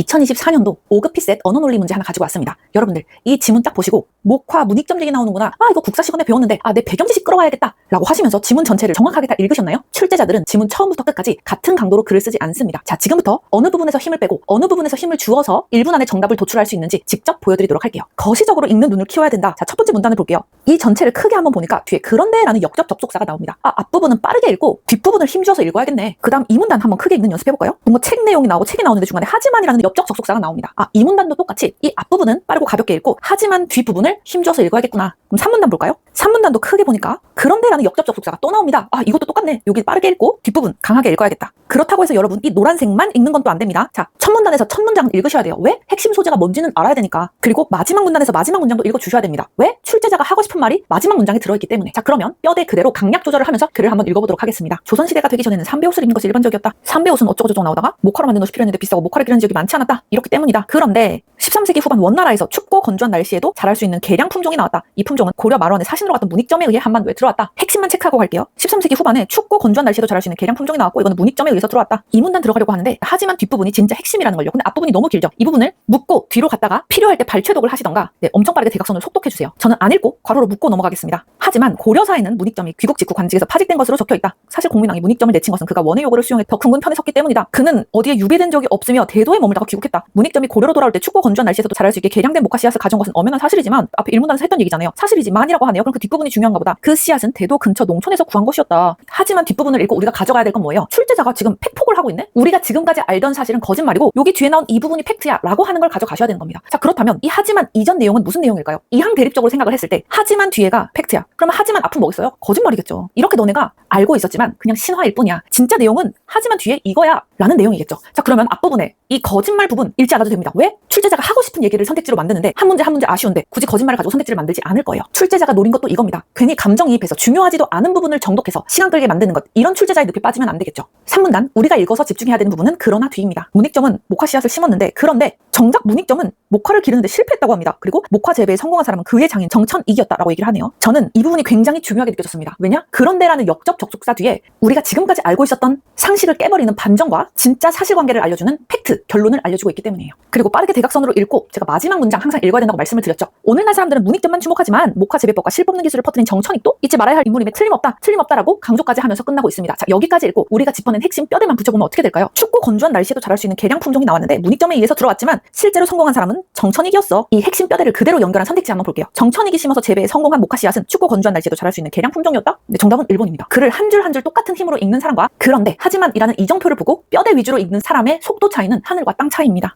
2024년도 5급 피셋 언어 논리 문제 하나 가지고 왔습니다. 여러분들 이 지문 딱 보시고 목화 문익점 얘기 나오는구나. 이거 국사 시간에 배웠는데 내 배경 지식 끌어와야겠다 라고 하시면서 지문 전체를 정확하게 다 읽으셨나요? 출제자들은 지문 처음부터 끝까지 같은 강도로 글을 쓰지 않습니다. 자, 지금부터 어느 부분에서 힘을 빼고 어느 부분에서 힘을 주어서 1분 안에 정답을 도출할 수 있는지 직접 보여드리도록 할게요. 거시적으로 읽는 눈을 키워야 된다. 자, 첫 번째 문단을 볼게요. 이 전체를 크게 한번 보니까 뒤에 그런데 라는 역접 접속사가 나옵니다. 앞부분은 빠르게 읽고 뒷부분을 힘줘서 읽어야겠네. 그 다음 이 문단 한번 크게 읽는 연습해볼까요? 뭔가 책 내용이 나오고 책이 나오는데 중간에 하지만이라는 역접 접속사가 나옵니다. 이 문단도 똑같이 이 앞부분은 빠르고 가볍게 읽고 하지만 뒷부분을 힘줘서 읽어야겠구나. 그럼 3문단 볼까요? 3문단도 크게 보니까 그런데라는 역접 접속사가 또 나옵니다. 이것도 똑같네. 여기 빠르게 읽고 뒷부분 강하게 읽어야겠다. 그렇다고 해서 여러분 이 노란색만 읽는 건 또 안 됩니다. 자, 첫 문단에서 첫 문장 읽으셔야 돼요. 왜? 핵심 소재가 뭔지는 알아야 되니까. 그리고 마지막 문단에서 마지막 문장도 읽어주셔야 됩니다. 왜? 출제자가 하고 싶은 말이 마지막 문장에 들어있기 때문에. 자, 그러면 뼈대 그대로 강약 조절을 하면서 글을 한번 읽어보도록 하겠습니다. 조선시대가 되기 전에는 삼배 옷을 입는 것이 일반적이었다. 삼배 옷은 어쩌고저쩌고 나오다가 목화로 만든 옷이 필요했는데 비싸고 목화를 기르는 지역이 많지 않았다. 이렇기 때문이다. 그런데 13세기 후반 원나라에서 춥고 건조한 날씨에도 자랄 수 있는 계량 품종이 나왔다. 이 품종은 고려 말원의 사신으로 갔던 문익점에 의해 한반도에 들어왔다. 핵심만 체크하고 갈게요. 13세기 후반에 춥고 건조한 날씨에도 자랄 수 있는 계량 품종이 나왔고 이거는 문익점에 의해서 들어왔다. 이 문단 들어가려고 하는데 하지만 뒷부분이 진짜 핵심이라는 걸요. 근데 앞부분이 너무 길죠. 이 부분을 묶고 뒤로 갔다가 필요할 때 발췌독을 하시던가 엄청 빠르게 대각선을 속독해주세요. 저는 안 읽고 괄호로 묶고 넘어가겠습니다. 하지만 고려사에는 문익점이 귀국 직후 관직에서 파직된 것으로 적혀있다. 사실 공민왕이 문익점을 내친 것은 그가 원의 요구를 수용해 덕훈군 편에 섰기 때문이다. 그는 어디에 유배된 적이 없으며 대도에 머물다가 귀국했다. 문익점이 고려로 돌아올 때 춥고 건조한 날씨에서도 자랄 수 있게 계량된 목화 씨앗을 가져온 것은 엄연한 사실이지만 앞에 1문단에서 했던 얘기잖아요. 사실이지만이라고 하네요. 그럼 그 뒷부분이 중요한가 보다. 그 씨앗은 대도 근처 농촌에서 구한 것이었다. 하지만 뒷부분을 읽고 우리가 가져가야 될 건 뭐예요? 출제자가 지금 팩폭을 하고 있네? 우리가 지금까지 알던 사실은 거짓말이고 여기 뒤에 나온 이 부분이 팩트야 라고 하는 걸 가져가셔야 되는 겁니다. 자, 그렇다면 이 하지만 이전 내용은 무슨 내용일까요? 이항 대립적으로 생각을 했을 때 하지만 뒤에가 팩트야. 그러면 하지만 앞은 뭐겠어요? 거짓말이겠죠. 이렇게 너네가 알고 있었지만 그냥 신화일 뿐이야. 진짜 내용은 하지만 뒤에 이거야 라는 내용이겠죠. 자, 그러면 앞부분에 이 거짓말 부분 읽지 않아도 됩니다. 왜? 출제자가 하고 싶은 얘기를 선택지로 만드는데 한 문제 한 문제 아쉬운데 굳이 거짓말을 가지고 선택지를 만들지 않을 거예요. 출제자가 노린 것도 이겁니다. 괜히 감정이입해서 중요하지도 않은 부분을 정독해서 시간 끌게 만드는 것, 이런 출제자의 늪에 빠지면 안 되겠죠. 3문단 우리가 읽어서 집중해야 되는 부분은 그러나 뒤입니다. 문익점은 목화 씨앗을 심었는데 그런데 정작 문익점은 목화를 기르는데 실패했다고 합니다. 그리고 목화 재배에 성공한 사람은 그의 장인 정천익이었다라고 얘기를 하네요. 저는 이 부분이 굉장히 중요하게 느껴졌습니다. 왜냐? 그런데라는 역접 접속사 뒤에 우리가 지금까지 알고 있었던 상식을 깨버리는 반전과 진짜 사실관계를 알려주는 팩트, 결론을 알려주고 있기 때문이에요. 그리고 빠르게 대각선으로 읽고 제가 마지막 문장 항상 읽어야 된다고 말씀을 드렸죠. 오늘날 사람들은 문익점만 주목하지만 목화 재배법과 실 뽑는 기술을 퍼뜨린 정천익도 잊지 말아야 할 인물임에 틀림없다라고 강조까지 하면서 끝나고 있습니다. 자, 여기까지 읽고 우리가 짚어낸 핵심 뼈대만 붙여보면 어떻게 될까요? 춥고 건조한 날씨에도 자랄 수 있는 계량 품종이 나왔는데 문익점에 의해서 들어왔지만 실제로 성공한 사람은 정천익이었어. 이 핵심 뼈대를 그대로 연결한 선택지 한번 볼게요. 정천익이 심어서 재배에 성공한 목화 씨앗은 춥고 건조한 날씨에도 자랄 수 있는 계량 품종이었다? 네, 정답은 1번입니다. 글을 한 줄 한 줄 똑같은 힘으로 읽는 사람과 그런데 하지만이라는 이정표를 보고 뼈대 위주로 읽는 사람의 속도 차이는 하늘과 땅 차이입니다.